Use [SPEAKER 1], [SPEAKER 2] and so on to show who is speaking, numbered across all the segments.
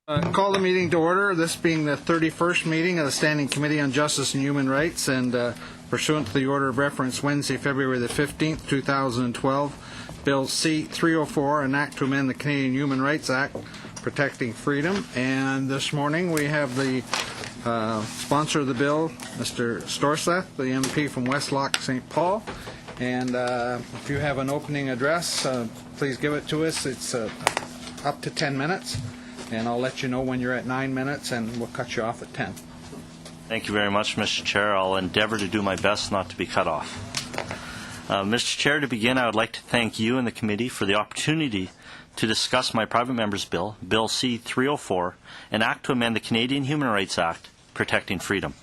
[SPEAKER 1] Call the meeting to order, this being the 31st meeting of the Standing Committee on Justice and Human Rights, and pursuant to the order of reference Wednesday, February the 15th, 2012, Bill C-304, an act to amend the Canadian Human Rights Act, protecting freedom. And this morning we have the sponsor of the bill, Mr. Storseth, the MP from Westlock, St. Paul. And if you have an opening address, please give it to us. It's up to 10 minutes. And I'll let you know when you're at 9 minutes, and we'll cut you off at 10.
[SPEAKER 2] Thank you very much, Mr. Chair. I'll endeavor to do my best not to be cut off. Mr. Chair, to begin, I would like to thank you and the committee for the opportunity to discuss my private member's bill, Bill C-304, an act to amend the Canadian Human Rights Act, protecting freedom.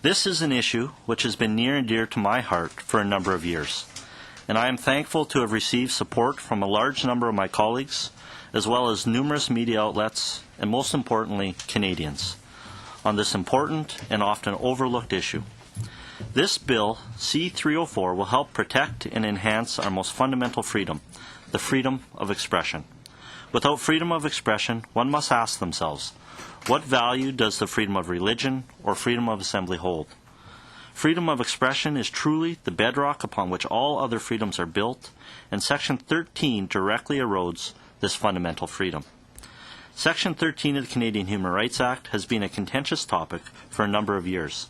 [SPEAKER 2] This is an issue which has been near and dear to my heart for a number of years, and I am thankful to have received support from a large number of my colleagues, as well as numerous media outlets, and most importantly, Canadians, on this important and often overlooked issue. This bill, C-304, will help protect and enhance our most fundamental freedom, the freedom of expression. Without freedom of expression, one must ask themselves, what value does the freedom of religion or freedom of assembly hold? Freedom of expression is truly the bedrock upon which all other freedoms are built, and Section 13 directly erodes this fundamental freedom. Section 13 of the Canadian Human Rights Act has been a contentious topic for a number of years,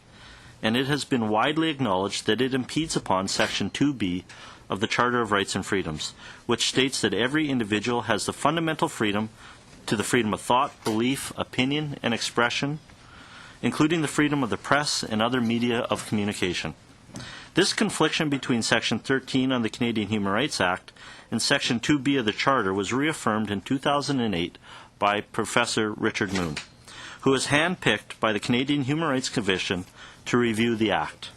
[SPEAKER 2] and it has been widely acknowledged that it impedes upon Section 2B of the Charter of Rights and Freedoms, which states that every individual has the fundamental freedom to the freedom of thought, belief, opinion, and expression, including the freedom of the press and other media of communication. This confliction between Section 13 of the Canadian Human Rights Act and Section 2B of the Charter was reaffirmed in 2008 by Professor Richard Moon, who was handpicked by the Canadian Human Rights Commission to review the Act,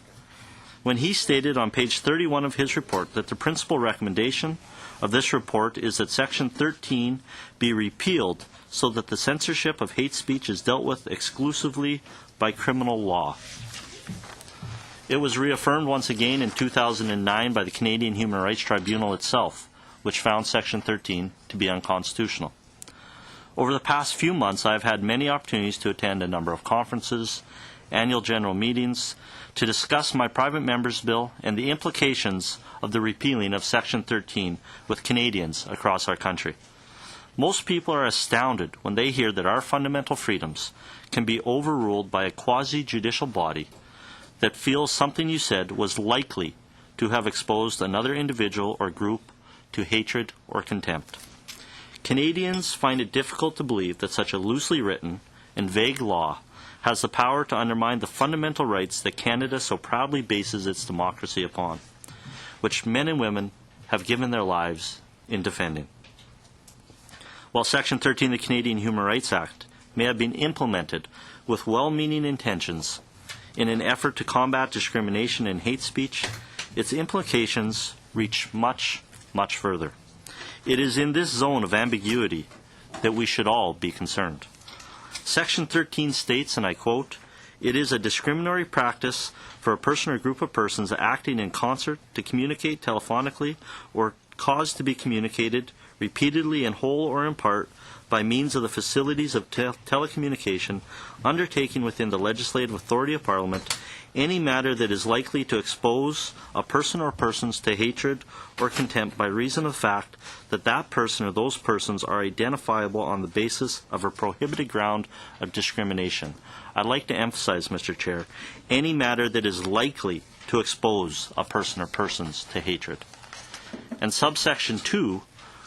[SPEAKER 2] when he stated on page 31 of his report that the principal recommendation of this report is that Section 13 be repealed so that the censorship of hate speech is dealt with exclusively by criminal law. It was reaffirmed once again in 2009 by the Canadian Human Rights Tribunal itself, which found Section 13 to be unconstitutional. Over the past few months, I have had many opportunities to attend a number of conferences, annual general meetings, to discuss my private member's bill and the implications of the repealing of Section 13 with Canadians across our country. Most people are astounded when they hear that our fundamental freedoms can be overruled by a quasi-judicial body that feels something you said was likely to have exposed another individual or group to hatred or contempt. Canadians find it difficult to believe that such a loosely written and vague law has the power to undermine the fundamental rights that Canada so proudly bases its democracy upon, which men and women have given their lives in defending. While Section 13 of the Canadian Human Rights Act may have been implemented with well-meaning intentions in an effort to combat discrimination and hate speech, its implications reach much, much further. It is in this zone of ambiguity that we should all be concerned. Section 13 states, and I quote, "It is a discriminatory practice for a person or group of persons acting in concert to communicate telephonically or cause to be communicated repeatedly in whole or in part by means of the facilities of telecommunication undertaken within the legislative authority of Parliament any matter that is likely to expose a person or persons to hatred or contempt by reason of the fact that that person or those persons are identifiable on the basis of a prohibited ground of discrimination." I'd like to emphasize, Mr. Chair, any matter that is likely to expose a person or persons to hatred. And subsection 2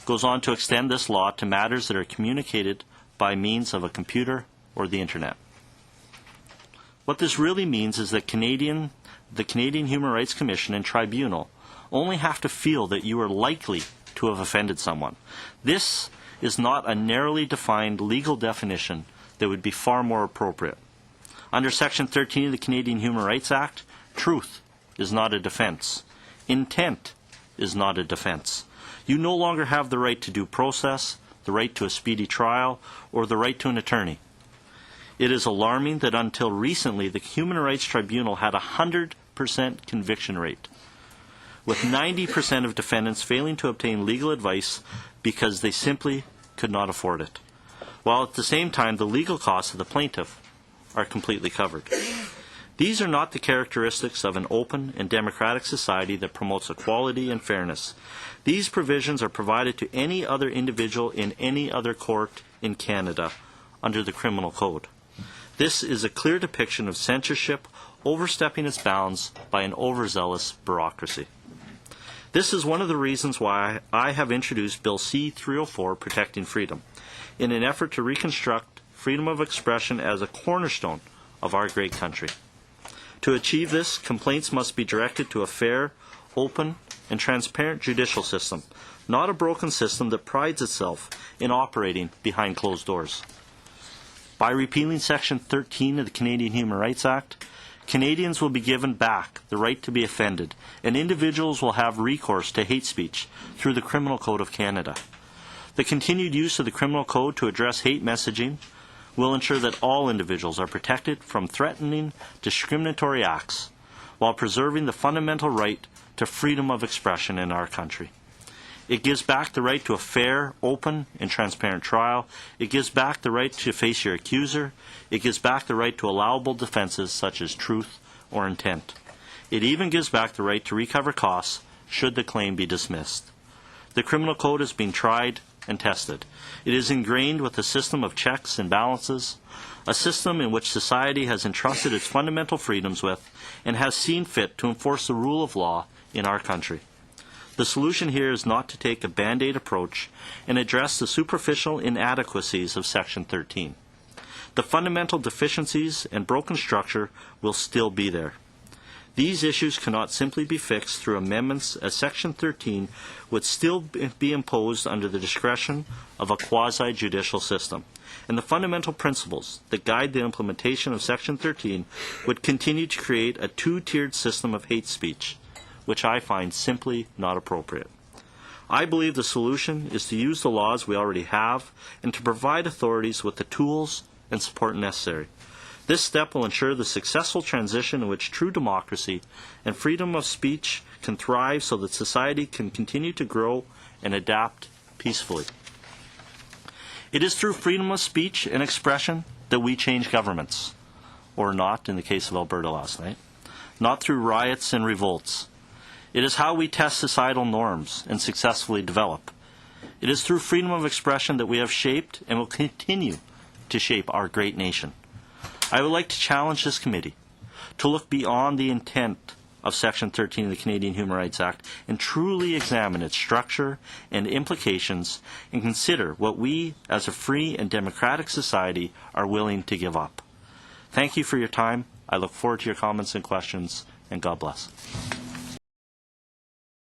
[SPEAKER 2] goes on to extend this law to matters that are communicated by means of a computer or the Internet. What this really means is that the Canadian Human Rights Commission and Tribunal only have to feel that you are likely to have offended someone. This is not a narrowly defined legal definition that would be far more appropriate. Under Section 13 of the Canadian Human Rights Act, truth is not a defense. Intent is not a defense. You no longer have the right to due process, the right to a speedy trial, or the right to an attorney. It is alarming that until recently the Human Rights Tribunal had a 100% conviction rate, with 90% of defendants failing to obtain legal advice because they simply could not afford it. while at the same time the legal costs of the plaintiff are completely covered. These are not the characteristics of an open and democratic society that promotes equality and fairness. These provisions are provided to any other individual in any other court in Canada under the Criminal Code. This is a clear depiction of censorship overstepping its bounds by an overzealous bureaucracy. This is one of the reasons why I have introduced Bill C-304, Protecting Freedom, in an effort to reconstruct freedom of expression as a cornerstone of our great country. To achieve this, complaints must be directed to a fair, open, and transparent judicial system, not a broken system that prides itself in operating behind closed doors. By repealing Section 13 of the Canadian Human Rights Act, Canadians will be given back the right to be offended, and individuals will have recourse to hate speech through the Criminal Code of Canada. The continued use of the Criminal Code to address hate messaging will ensure that all individuals are protected from threatening, discriminatory acts, while preserving the fundamental right to freedom of expression in our country. It gives back the right to a fair, open, and transparent trial. It gives back the right to face your accuser. It gives back the right to allowable defenses such as truth or intent. It even gives back the right to recover costs should the claim be dismissed. The Criminal Code is being tried and tested. It is ingrained with a system of checks and balances, a system in which society has entrusted its fundamental freedoms with and has seen fit to enforce the rule of law in our country. The solution here is not to take a Band-Aid approach and address the superficial inadequacies of Section 13. The fundamental deficiencies and broken structure will still be there. These issues cannot simply be fixed through amendments, as Section 13 would still be imposed under the discretion of a quasi-judicial system. And the fundamental principles that guide the implementation of Section 13 would continue to create a two-tiered system of hate speech, which I find simply not appropriate. I believe the solution is to use the laws we already have and to provide authorities with the tools and support necessary. This step will ensure the successful transition in which true democracy and freedom of speech can thrive so that society can continue to grow and adapt peacefully. It is through freedom of speech and expression that we change governments, or not in the case of Alberta last night, not through riots and revolts. It is how we test societal norms and successfully develop. It is through freedom of expression that we have shaped and will continue to shape our great nation. I would like to challenge this committee to look beyond the intent of Section 13 of the Canadian Human Rights Act and truly examine its structure and implications and consider what we as a free and democratic society are willing to give up. Thank you for your time. I look forward to your comments and questions, and God bless.